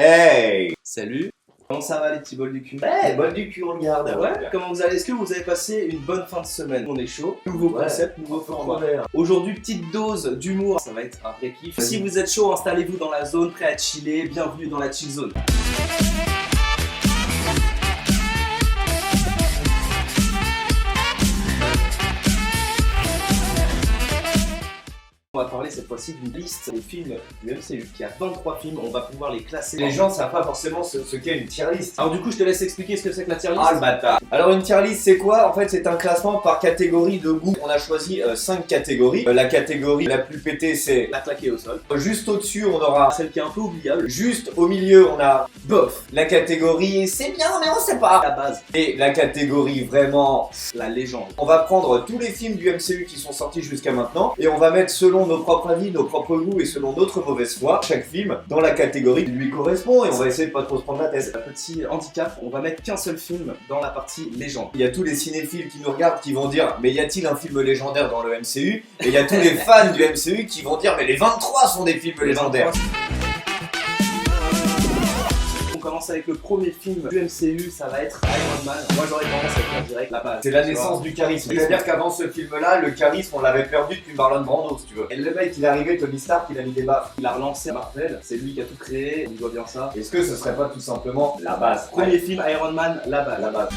Hey! Salut. Comment ça va les petits bols du cul? Hey, bol du cul, on le garde. Ouais. Comment vous allez? Est-ce que vous avez passé une bonne fin de semaine? On est chaud. Nouveau concept, nouveau format. Aujourd'hui, petite dose d'humour. Ça va être un vrai kiff. Si vous êtes chaud, installez-vous dans la zone, prêt à chiller. Bienvenue dans la chill zone. On va parler cette fois-ci d'une liste des films du MCU. Il y a 23 films, on va pouvoir les classer. Les gens ne savent pas forcément ce qu'est une tier list. Alors du coup, je te laisse expliquer ce que c'est que la tier list. Ah le bâtard. Alors une tier list c'est quoi? En fait c'est un classement par catégorie de goût. On a choisi 5 catégories. La catégorie la plus pétée c'est la claquer au sol. Juste au-dessus on aura Celle qui est un peu oubliable. juste au milieu on a bof. La catégorie c'est bien mais on sait pas. La base. Et la catégorie vraiment La légende. on va prendre tous les films du MCU qui sont sortis jusqu'à maintenant et on va mettre selon nos propres avis, nos propres goûts et selon notre mauvaise foi, chaque film dans la catégorie qui lui correspond et on va essayer de pas trop se prendre la tête. Un petit handicap, on va mettre qu'un seul film dans la partie légende. Il y a tous les cinéphiles qui nous regardent qui vont dire mais y a-t-il un film légendaire dans le MCU? Et il y a tous les fans du MCU qui vont dire mais les 23 sont des films légendaires. On commence avec le premier film du MCU, ça va être Iron Man. Moi j'aurais tendance à dire direct la base. C'est la naissance du charisme. C'est-à-dire qu'avant ce film-là, le charisme on l'avait perdu depuis Marlon Brando si tu veux. Et le mec il est arrivé, Tony Stark, il a mis des baffes. Il a relancé Marvel, c'est lui qui a tout créé, on lui doit bien ça. Est-ce que ce serait pas tout simplement la base? Premier film Iron Man, la base. La base.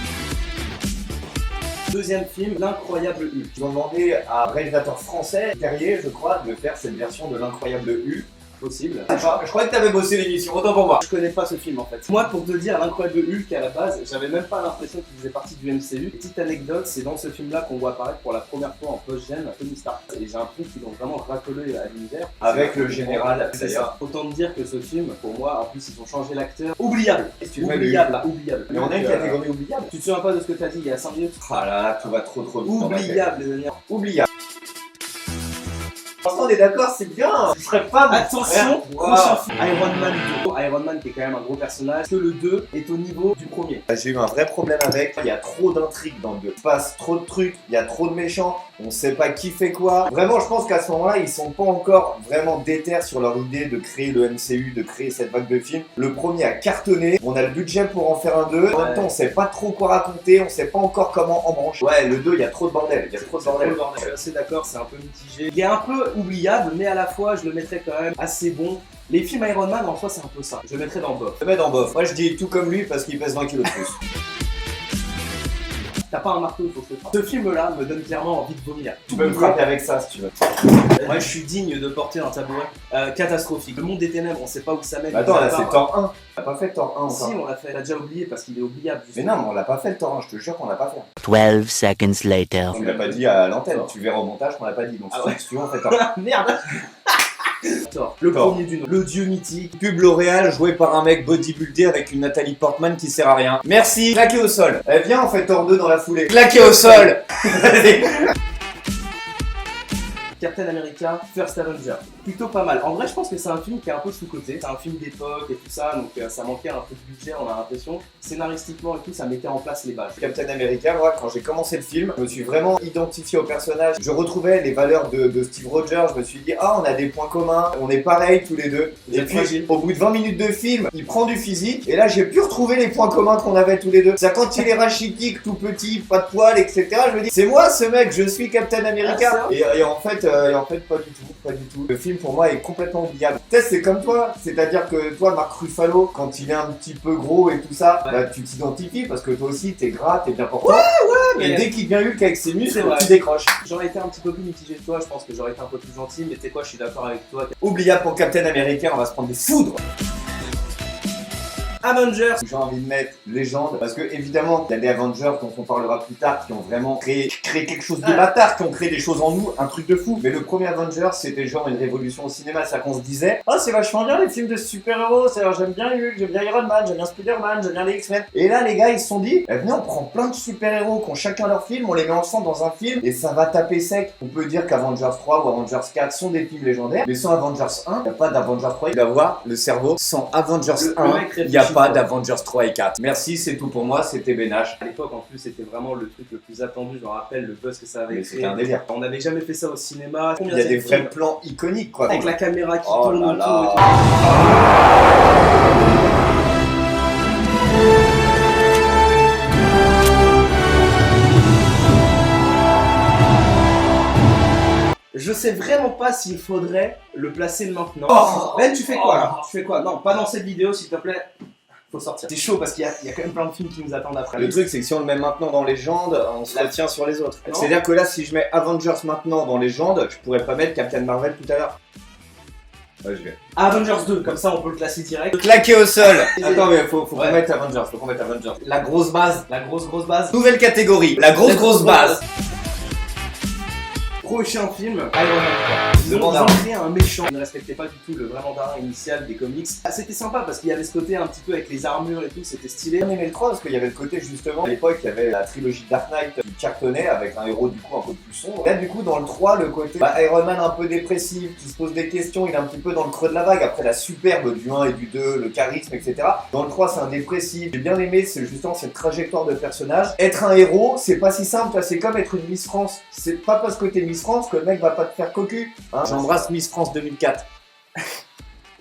Deuxième film, l'incroyable Hulk. Ils ont demandé à un réalisateur français, Terrier je crois, de faire cette version de l'incroyable Hulk. Possible. Je crois que t'avais bossé l'émission, autant pour moi. Je connais pas ce film en fait. Moi pour te dire, l'incroyable Hulk à la base, j'avais même pas l'impression qu'il faisait partie du MCU. Petite anecdote, c'est dans ce film là qu'on voit apparaître pour la première fois en post-gène Tony Stark. Et j'ai un truc qui l'ont vraiment racolé à l'univers. Avec le général, c'est d'ailleurs. ça. Autant te dire que ce film, pour moi, en plus ils ont changé l'acteur. Oubliable. Oubliable, là, oubliable. Mais on a une catégorie oubliable. Tu te souviens pas de ce que t'as dit il y a 5 minutes? Ah là là, tout va trop vite dans ma tête. Oubliable les amis. Oubliable. Franchement, on est d'accord, c'est bien. Ce serait pas mon Attention, frère. prochain film. Iron Man 2. Iron Man qui est quand même un gros personnage. Que le 2 est au niveau du premier. J'ai eu un vrai problème avec. Il y a trop d'intrigues dans le 2. Il se passe trop de trucs, il y a trop de méchants. On sait pas qui fait quoi. Vraiment, je pense qu'à ce moment-là, ils sont pas encore vraiment déter sur leur idée de créer le MCU, de créer cette vague de films. Le premier a cartonné. On a le budget pour en faire un 2. En même temps, on sait pas trop quoi raconter. On sait pas encore comment embrancher. Ouais, le 2, il y a trop de bordel. Il y a trop de bordel. Je suis assez d'accord, c'est un peu mitigé. Il est un peu oubliable, mais à la fois, je le mettrais quand même assez bon. Les films Iron Man, en soi, c'est un peu ça. Je le mettrais dans le bof. Je le mets dans bof. Moi, je dis tout comme lui parce qu'il pèse 20 kilos de plus. T'as pas un marteau, il faut que je te frappe. Ce film-là me donne clairement envie de vomir. Tu peux me frapper avec ça si tu veux. Moi, je suis digne de porter un tabouret. Catastrophique. Le monde des ténèbres, on sait pas où ça mène. Attends, là, c'est Thor 1. On l'a pas fait Thor 1 Si, encore. on l'a fait. On l'a déjà oublié parce qu'il est oubliable. Mais non, mais on l'a pas fait le Thor 1. Je te jure qu'on l'a pas fait. 12 seconds later. On l'a pas dit à l'antenne. Tu verras au montage qu'on l'a pas dit. Donc, Ah ouais. si tu veux, on fait Thor. Merde. Thor, le Thor. premier du nom. Le dieu mythique. Pub L'Oréal joué par un mec bodybuildé avec une Nathalie Portman qui sert à rien. Merci. Claqué au sol. Eh viens, on fait Thor 2 dans la foulée. Claqué au sol. Captain America, First Avenger. Plutôt pas mal. En vrai, je pense que c'est un film qui est un peu sous-côté. C'est un film d'époque et tout ça, donc ça manquait un peu de budget, on a l'impression. Scénaristiquement et tout, ça mettait en place les bases. Captain America, moi, quand j'ai commencé le film, je me suis vraiment identifié au personnage. Je retrouvais les valeurs de Steve Rogers. Je me suis dit, ah, on a des points communs. On est pareils tous les deux. Vous Et êtes puis, fragiles. au bout de 20 minutes de film, il prend du physique. Et là, j'ai pu retrouver les points communs qu'on avait tous les deux. C'est quand il est rachitique, tout petit, pas de poils, etc. Je me dis, c'est moi ce mec, je suis Captain America. Ah, et en fait, pas du tout, pas du tout. Le film pour moi est complètement oubliable. Peut-être c'est comme toi, c'est-à-dire que toi, Marc Ruffalo, quand il est un petit peu gros et tout ça, Ouais. bah, tu t'identifies parce que toi aussi t'es gras, t'es bien portant. mais- Et dès qu'il devient Hulk avec ses muscles, C'est vrai. tu décroches. J'aurais été un petit peu plus mitigé que toi, je pense que j'aurais été un peu plus gentil, mais tu sais quoi, je suis d'accord avec toi. Oubliable pour Captain America, on va se prendre des foudres. Avengers. J'ai envie de mettre légende parce que évidemment il y a des Avengers dont on parlera plus tard qui ont vraiment créé quelque chose de bâtard, qui ont créé des choses en nous, un truc de fou. Mais le premier Avengers c'était genre une révolution au cinéma, c'est qu'on se disait oh c'est vachement bien les films de super-héros, j'aime bien Hulk, j'aime bien Iron Man, j'aime bien Spider-Man, j'aime bien les X-Men. Et là les gars ils se sont dit eh, venez on prend plein de super-héros qui ont chacun leur film, on les met ensemble dans un film et ça va taper sec. On peut dire qu'Avengers 3 ou Avengers 4 sont des films légendaires, mais sans Avengers 1, il n'y a pas d'Avengers 3, il va voir le cerveau, sans Avengers Le 1, mec il n'y a réfléchit pas pas. d'Avengers 3 et 4. Merci, c'est tout pour moi, c'était Benache. À l'époque, en plus, c'était vraiment le truc le plus attendu. Je me rappelle le buzz que ça avait Mais créé. c'était un délire. On n'avait jamais fait ça au cinéma. Il y a des vrais plans iconiques quoi. Avec la caméra qui Oh tourne là autour. là. sais vraiment pas s'il faudrait le placer maintenant. Oh. Ben, tu fais quoi là? Tu fais quoi? Non, pas dans cette vidéo, s'il te plaît. Faut sortir. C'est chaud parce qu'il y a quand même plein de films qui nous attendent après. Le truc, c'est que si on le met maintenant dans Légende, on se retient sur les autres. Non. C'est-à-dire que là, si je mets Avengers maintenant dans Légende, je pourrais pas mettre Captain Marvel tout à l'heure. Ouais, je vais. Avengers 2, comme ça on peut le classer direct. Claqué au sol. Attends, mais faut Ouais. qu'on mette Avengers, La grosse base. La grosse base. Nouvelle catégorie. La grosse base. Prochain film, Iron Man 3. Le Ils ont mandarin. créé un méchant. Ils ne respectaient pas du tout le vrai mandarin initial des comics. Ah, c'était sympa parce qu'il y avait ce côté un petit peu avec les armures et tout, c'était stylé. J'ai bien aimé le 3 parce qu'il y avait le côté justement, à l'époque il y avait la trilogie Dark Knight qui cartonnait avec un héros du coup un peu plus sombre. Là du coup dans le 3 le côté Iron Man un peu dépressif, qui se pose des questions, il est un petit peu dans le creux de la vague, après la superbe du 1 et du 2, le charisme etc. Dans le 3 c'est un dépressif, j'ai bien aimé c'est justement cette trajectoire de personnage. Être un héros c'est pas si simple, c'est comme être une Miss France. C'est pas parce que t'es Miss France que le mec va pas te faire cocu. Hein. J'embrasse Miss France 2004.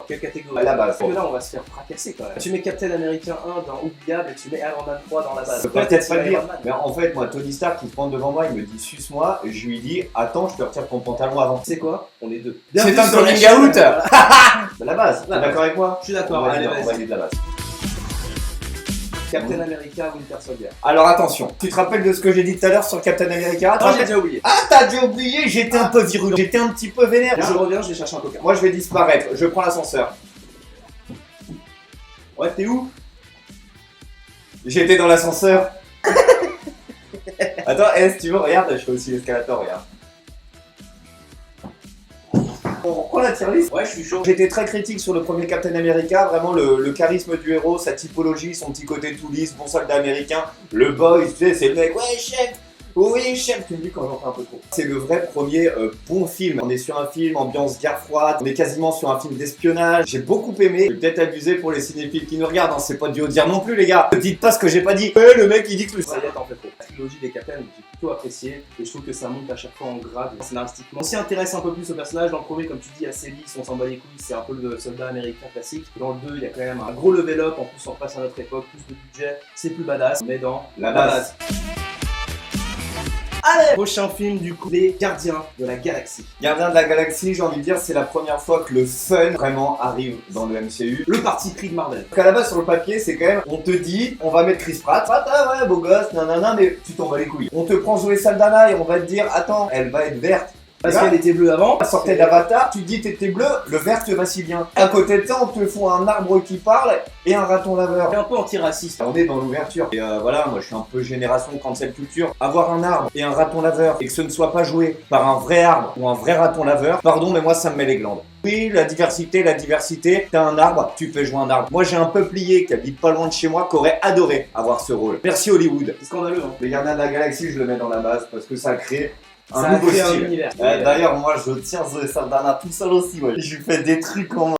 Quelle catégorie? À la base. Parce que là on va se faire fracasser quand même. Tu mets Captain America 1 dans Oubliable et tu mets Iron Man 3 dans la base. Je peux peut-être pas le dire, Iron Man. mais en fait, moi, Tony Stark, il se pointe devant moi, il me dit suce-moi, et je lui dis attends, je te retire ton pantalon avant. C'est quoi? On est deux. C'est Bienvenue un sur la coming chaîne. out. Voilà. C'est la base, t'es La d'accord avec moi? Je suis d'accord, On va allez dire- on va vas-y. dire de la base. Captain America Winter Soldier. Alors attention, tu te rappelles de ce que j'ai dit tout à l'heure sur Captain America? Non, j'ai déjà oublié. Ah, t'as déjà oublié, j'étais un peu virulent, j'étais un petit peu vénère. Je reviens, je vais chercher un coca. Moi, je vais disparaître, je prends l'ascenseur. Ouais, t'es où? J'étais dans l'ascenseur. Attends, si tu veux, regarde, je fais aussi l'escalator, regarde. On reprend la tier list. Ouais, je suis chaud. J'étais très critique sur le premier Captain America, vraiment le charisme du héros, sa typologie, son petit côté tout lisse, bon soldat américain, le boy, tu sais, c'est le mec, ouais chef, oui chef, tu me dis quand j'en fais un peu trop. C'est le vrai premier bon film, on est sur un film ambiance guerre froide, on est quasiment sur un film d'espionnage, j'ai beaucoup aimé, je vais peut-être abuser pour les cinéphiles qui nous regardent, hein, c'est pas du haut dire non plus les gars, ne dites pas ce que j'ai pas dit, le mec il dit que Ça y est, t'en fais trop. La trilogie des Captains, j'ai plutôt apprécié et je trouve que ça monte à chaque fois en grade scénaristiquement. On s'y intéresse un peu plus au personnage. Dans le premier, comme tu dis, assez lisse, on s'en bat les couilles, c'est un peu le soldat américain classique. Dans le 2, il y a quand même un gros level up, en plus on repasse à notre époque, plus de budget, c'est plus badass, mais dans la base. Allez, prochain film du coup, les Gardiens de la Galaxie. Gardien de la Galaxie, j'ai envie de dire, c'est la première fois que le fun vraiment arrive dans le MCU. Le parti pris de Marvel. Donc à la base sur le papier c'est quand même, on te dit on va mettre Chris Pratt, ah ouais beau gosse, nanana, mais tu t'en bats les couilles. On te prend Zoé Saldana et on va te dire attends, elle va être verte. Parce qu'elle était bleue avant. Elle sortait d'Avatar, tu dis t'étais bleu, le vert te va si bien. À côté de ça on te fout un arbre qui parle et un raton laveur. Elle est un peu antiraciste. On est dans l'ouverture. Et voilà, moi je suis un peu génération cancel culture. Avoir un arbre et un raton laveur et que ce ne soit pas joué par un vrai arbre ou un vrai raton laveur, pardon mais moi ça me met les glandes. Oui, la diversité, t'as un arbre, tu fais jouer un arbre. Moi j'ai un peuplier qui habite pas loin de chez moi qui aurait adoré avoir ce rôle. Merci Hollywood. C'est scandaleux, hein. Les Gardiens de la Galaxie, je le mets dans la base parce que ça crée un Ça a nouveau créé un style. univers. D'ailleurs, moi je tiens Zoé Saldana tout seul aussi, ouais. Je lui fais des trucs en.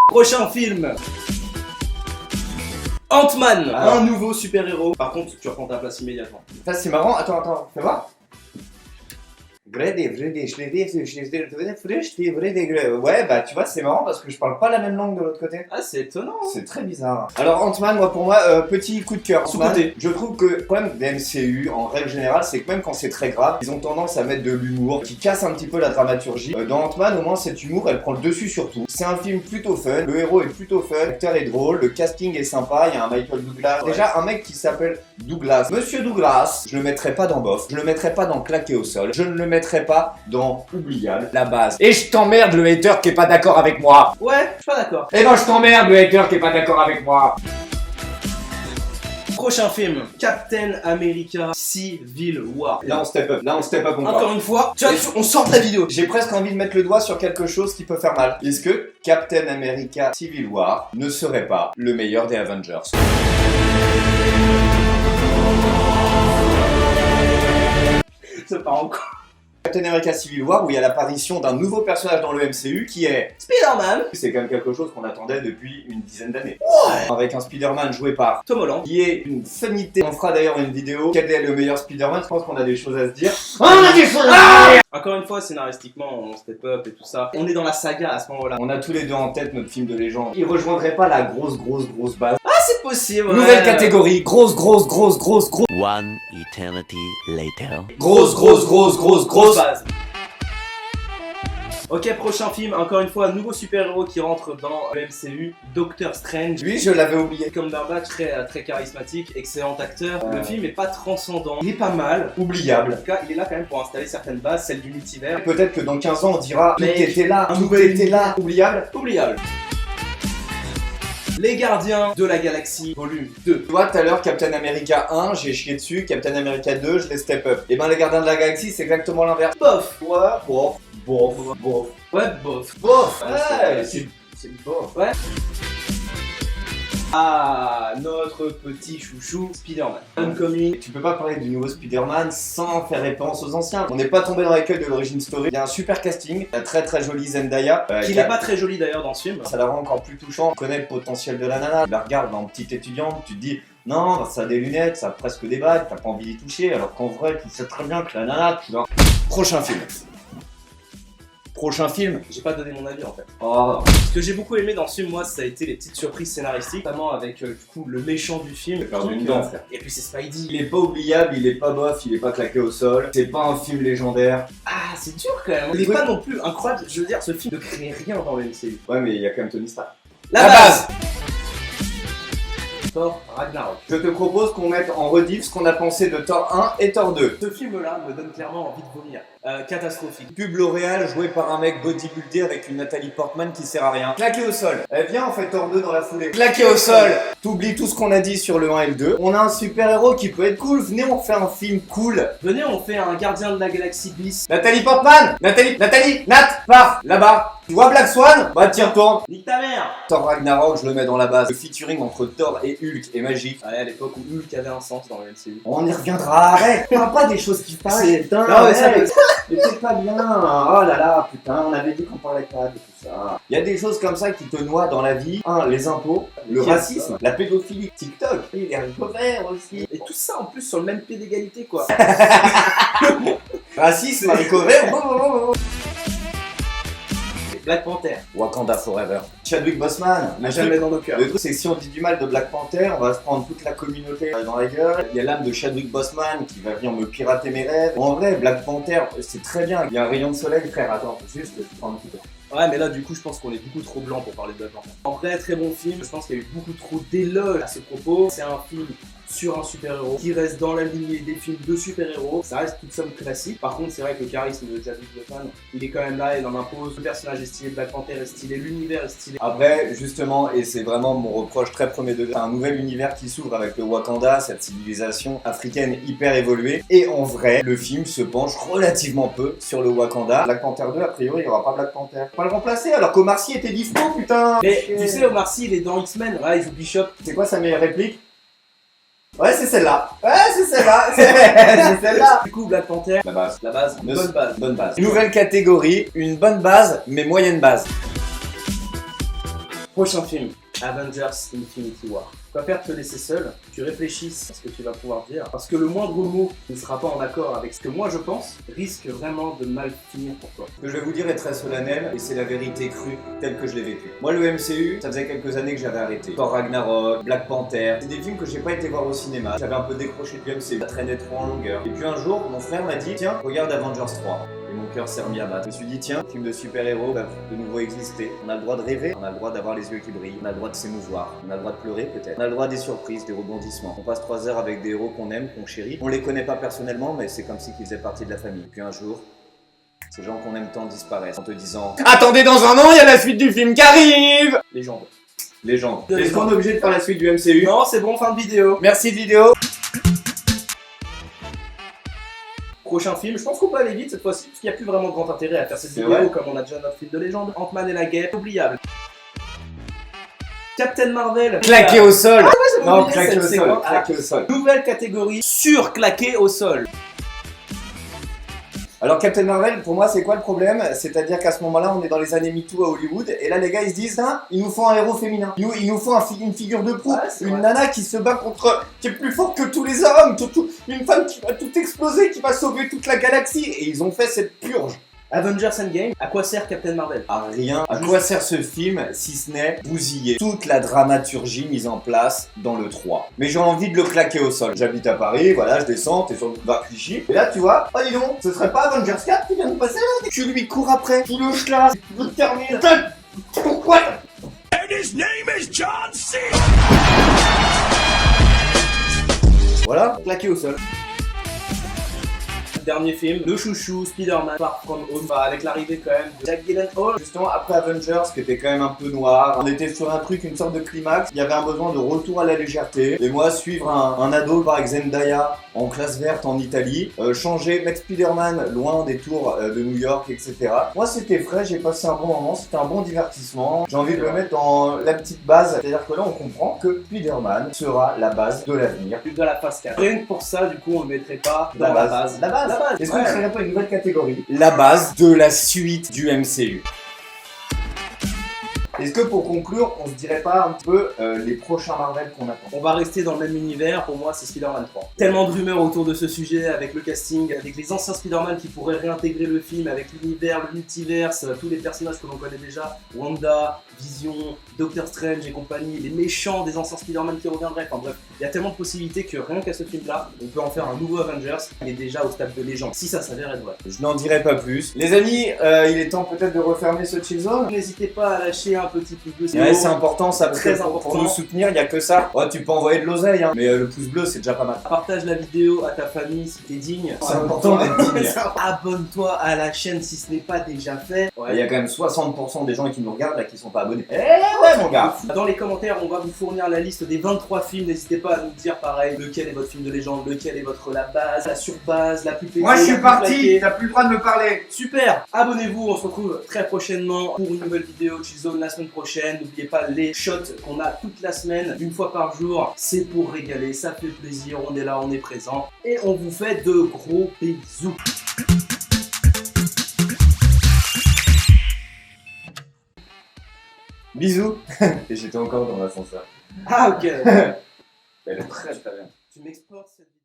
Prochain film. Ant-Man, Alors. un nouveau super-héros. Par contre, tu reprends ta place immédiatement. Ça c'est marrant, attends, fais voir. Ouais, bah tu vois, c'est marrant parce que je parle pas la même langue de l'autre côté. Ah, c'est étonnant. C'est très bizarre. Alors Ant-Man, moi pour moi, petit coup de cœur. Ant-Man, Sous-côté. je trouve que le problème des MCU, en règle générale, c'est que même quand c'est très grave, ils ont tendance à mettre de l'humour qui casse un petit peu la dramaturgie. Dans Ant-Man, au moins cet humour, elle prend le dessus sur tout. C'est un film plutôt fun, le héros est plutôt fun, l'acteur est drôle, le casting est sympa, il y a un Michael Douglas. Ouais. Déjà un mec qui s'appelle Douglas. Monsieur Douglas, je le mettrai pas dans Bof, je le mettrai pas dans Claqué au sol, je ne le mettrai pas dans Oubliable, la base. Et je t'emmerde le hater qui est pas d'accord avec moi. Ouais, je suis pas d'accord. Eh ben je t'emmerde le hater qui est pas d'accord avec moi. Prochain film, Captain America Civil War. Là on step up, on part. Encore une fois, tu vois, on sort de la vidéo. J'ai presque envie de mettre le doigt sur quelque chose qui peut faire mal. Est-ce que Captain America Civil War ne serait pas le meilleur des Avengers? Ça part encore. Captain America Civil War où il y a l'apparition d'un nouveau personnage dans le MCU qui est... Spider-Man, C'est quand même quelque chose qu'on attendait depuis une dizaine d'années. Avec un Spider-Man joué par... Tom Holland. qui est une funité. On fera d'ailleurs une vidéo. Quel est le meilleur Spider-Man? Je pense qu'on a des choses à se dire. Encore une fois, scénaristiquement, on step up et tout ça. On est dans la saga à ce moment-là. On a tous les deux en tête notre film de légende. Il rejoindrait pas la grosse base. Ah, c'est possible. Ouais. Nouvelle catégorie. Grosse. One eternity later. Grosse base. Ok, prochain film, encore une fois, nouveau super-héros qui rentre dans le MCU, Doctor Strange. Lui, je l'avais oublié. Cumberbatch, très charismatique, excellent acteur. Le film est pas transcendant, il est pas mal. Oubliable. En tout cas, il est là quand même pour installer certaines bases, celle du multivers. Peut-être que dans 15 ans, on dira tout Mais était là, un tout nouvel était là. Oubliable. Oubliable. Les Gardiens de la Galaxie, volume 2. Tu vois, tout à l'heure, Captain America 1, j'ai chié dessus. Captain America 2, je l'ai step up. Et ben, les Gardiens de la Galaxie, c'est exactement l'inverse. Bof. Ouais, bof, bof, bof. Ouais, bof. Bof. Ouais, Ouais, c'est bof. Ouais. Ah, notre petit chouchou Spider-Man. Homecoming. Tu peux pas parler du nouveau Spider-Man sans faire référence aux anciens. On n'est pas tombé dans l'écueil de l'origine story. Il y a un super casting, la très jolie Zendaya. Qui n'est pas très joli d'ailleurs dans ce film. Ça la rend encore plus touchant. Tu connais le potentiel de la nana. Tu la regardes en petite étudiante, tu te dis non, ça a des lunettes, ça a presque des bagues, t'as pas envie d'y toucher. Alors qu'en vrai, tu sais très bien que la nana, tu vois. Prochain film. Prochain film. J'ai pas donné mon avis en fait. Oh. Ce que j'ai beaucoup aimé dans ce film, moi, ça a été les petites surprises scénaristiques, notamment avec du coup le méchant du film. J'ai perdu une dent, frère. Et puis c'est Spidey. Il est pas oubliable, il est pas bof, il est pas claqué au sol. C'est pas un film légendaire. Ah, c'est dur quand même. Il est pas non plus incroyable. Je veux dire, ce film ne crée rien dans le MCU. Ouais, mais il y a quand même Tony Stark. La base. Thor Ragnarok. Je te propose qu'on mette en rediff ce qu'on a pensé de Thor 1 et Thor 2. Ce film-là me donne clairement envie de vomir. Catastrophique. Pub L'Oréal joué par un mec bodybuildé avec une Nathalie Portman qui sert à rien. Claqué au sol. Eh viens, on fait Thor 2 dans la foulée. Claqué au sol. T'oublies tout ce qu'on a dit sur le 1 et le 2. On a un super héros qui peut être cool. Venez, on fait un film cool. Venez, on fait un gardien de la galaxie bis. Nathalie Portman. Nathalie, Nat, pars là-bas. Tu vois Black Swan? Bah t'y retournes. Nique ta mère. Thor Ragnarok, je le mets dans la base. Le featuring entre Thor et Hulk est magique. Ouais, à l'époque où Hulk avait un sens dans le MCU. On y reviendra, arrête. Parle pas des choses qui passent. Putain, Non, mais ça arrête. Mais c'est pas bien. Oh là là, putain, on avait dit qu'on parlait pas de tout ça. Il y a des choses comme ça qui te noient dans la vie. Les impôts, le racisme, la pédophilie, TikTok, les haricots verts aussi. Et tout ça en plus sur le même pied d'égalité quoi. Racisme, haricots verts. Black Panther. Wakanda Forever. Chadwick Boseman. À jamais dans nos cœurs. Le truc, c'est que si on dit du mal de Black Panther, on va se prendre toute la communauté dans la gueule. Il y a l'âme de Chadwick Boseman qui va venir me pirater mes rêves. En vrai, Black Panther, c'est très bien. Il y a un rayon de soleil, frère. Attends, juste, je prends un petit peu. Ouais, mais là, du coup, je pense qu'on est beaucoup trop blanc pour parler de Black Panther. En vrai, très bon film. Je pense qu'il y a eu beaucoup trop d'éloges à ce propos. C'est un film sur un super-héros qui reste dans la lignée des films de super-héros. Ça reste toute somme classique. Par contre, c'est vrai que le charisme de Chadwick Boseman, il est quand même là, il en impose. Le personnage est stylé, Black Panther est stylé, l'univers est stylé. Après, justement, et c'est vraiment mon reproche très premier degré, un nouvel univers qui s'ouvre avec le Wakanda, cette civilisation africaine hyper évoluée. Et en vrai, le film se penche relativement peu sur le Wakanda. Black Panther 2, a priori, il n'y aura pas Black Panther. Pas le remplacer, alors qu'Omar Sy était dispo, putain. Mais tu sais, Omar Sy, il est dans X-Men. Ouais, il joue Bishop. C'est quoi sa meilleure réplique? Ouais, c'est celle-là. Ouais, c'est celle-là. C'est celle-là. Du coup, Black Panther, La base. la base, bonne base. Bonne base. Nouvelle catégorie, une bonne base, mais moyenne base. Prochain film, Avengers Infinity War. Je préfère te laisser seul, tu réfléchisses à ce que tu vas pouvoir dire, parce que le moindre mot qui ne sera pas en accord avec ce que moi je pense risque vraiment de mal finir pour toi. Ce que je vais vous dire est très solennel et c'est la vérité crue telle que je l'ai vécue. Moi, le MCU, ça faisait quelques années que j'avais arrêté. Thor Ragnarok, Black Panther, c'est des films que j'ai pas été voir au cinéma. J'avais un peu décroché du MCU, ça traînait trop en longueur. Et puis un jour, mon frère m'a dit tiens, regarde Avengers 3. Et mon cœur s'est remis à battre. Je me suis dit tiens, film de super-héros va de nouveau exister. On a le droit de rêver, on a le droit d'avoir les yeux qui brillent, on a le droit de s'émouvoir, on a le droit de pleurer peut-être. On a le droit des surprises, des rebondissements. On passe 3 heures avec des héros qu'on aime, qu'on chérit. On les connaît pas personnellement, mais c'est comme si ils faisaient partie de la famille. Puis un jour, ces gens qu'on aime tant disparaissent en te disant attendez, dans un an, il y a la suite du film qui arrive. Légende. Légende. Est-ce qu'on est obligé de faire la suite du MCU? Non, c'est bon, fin de vidéo. Merci de vidéo. Prochain film, je pense qu'on peut aller vite cette fois-ci, parce qu'il n'y a plus vraiment grand intérêt à faire cette C'est vidéo, vrai. comme on a déjà notre film de légende. Ant-Man et la guêpe, oubliable. Captain Marvel. Claqué au sol. j'avais Non, oublié claqué celle, au c'est sol. quoi Claqué au sol. Nouvelle catégorie, surclaqué au sol. Alors Captain Marvel, pour moi, c'est quoi le problème? C'est-à-dire qu'à ce moment-là, on est dans les années MeToo à Hollywood, et là, les gars, ils se disent, hein, il nous faut un héros féminin. Il nous faut une figure de proue, Ouais, c'est une vrai. nana qui se bat contre, qui est plus forte que tous les hommes, une femme qui va tout exploser, qui va sauver toute la galaxie. Et ils ont fait cette purge Avengers Endgame, à quoi sert Captain Marvel? À rien. À quoi sert ce film si ce n'est bousiller toute la dramaturgie mise en place dans le 3. Mais j'ai envie de le claquer au sol. J'habite à Paris, voilà, je descends, t'es sur le boulevard Clichy. Et là, tu vois, oh dis donc, ce serait pas Avengers 4 qui vient de passer là? Tu lui cours après, tu le chlasse, tu veux te terminer. Pourquoi? And his name is John C. Voilà. Claqué au sol. Dernier film, le chouchou, Spider-Man Far From Home, avec l'arrivée quand même de Jack Gyllenhaal. Justement, après Avengers, qui était quand même un peu noir, on était sur un truc, une sorte de climax, il y avait un besoin de retour à la légèreté. Et moi, suivre un ado avec Zendaya en classe verte en Italie, changer, mettre Spider-Man loin des tours de New York, etc. Moi, c'était frais, j'ai passé un bon moment, c'était un bon divertissement. J'ai envie de le mettre dans la petite base, c'est-à-dire que là, on comprend que Spider-Man sera la base de l'avenir. Plus de la phase 4. Rien que pour ça, du coup, on le mettrait pas dans la base. La base. La base. Est-ce qu'on créerait pas une nouvelle catégorie? La base de la suite du MCU. Est-ce que pour conclure, on se dirait pas un peu les prochains Marvel qu'on attend? On va rester dans le même univers, pour moi c'est Spider-Man 3. Tellement de rumeurs autour de ce sujet, avec le casting, avec les anciens Spider-Man qui pourraient réintégrer le film, avec l'univers, le multiverse, tous les personnages que l'on connaît déjà, Wanda, Vision, Doctor Strange et compagnie, les méchants des anciens Spider-Man qui reviendraient, enfin bref, il y a tellement de possibilités que rien qu'à ce film-là, on peut en faire un nouveau Avengers, il est déjà au stade de légende, si ça s'avère être vrai. Je n'en dirai pas plus. Les amis, il est temps peut-être de refermer ce chill zone. N'hésitez pas à lâcher un petit pouce bleu, Ouais, c'est important, ça Très pour important. nous soutenir, il n'y a que ça. Ouais, tu peux envoyer de l'oseille, hein, mais le pouce bleu c'est déjà pas mal. Partage la vidéo à ta famille si t'es digne. C'est important d'être digne. Abonne-toi à la chaîne si ce n'est pas déjà fait. Il y a quand même 60% des gens qui nous regardent là qui sont pas abonnés. Eh ouais mon gars. Dans les commentaires, on va vous fournir la liste des 23 films. N'hésitez pas à nous dire pareil, lequel est votre film de légende, lequel est votre la base, la surbase, la plus pétée, Moi je la suis plus parti, flaquée. t'as plus le droit de me parler. Super. Abonnez-vous, on se retrouve très prochainement pour une nouvelle vidéo Chillzone la semaine prochaine. N'oubliez pas les shots qu'on a toute la semaine, une fois par jour. C'est pour régaler, ça fait plaisir, on est là, on est présent. Et on vous fait de gros bisous. Bisous. Et j'étais encore dans l'ascenseur. Ah ok. Elle est Très très bien. Tu m'exportes cette vidéo.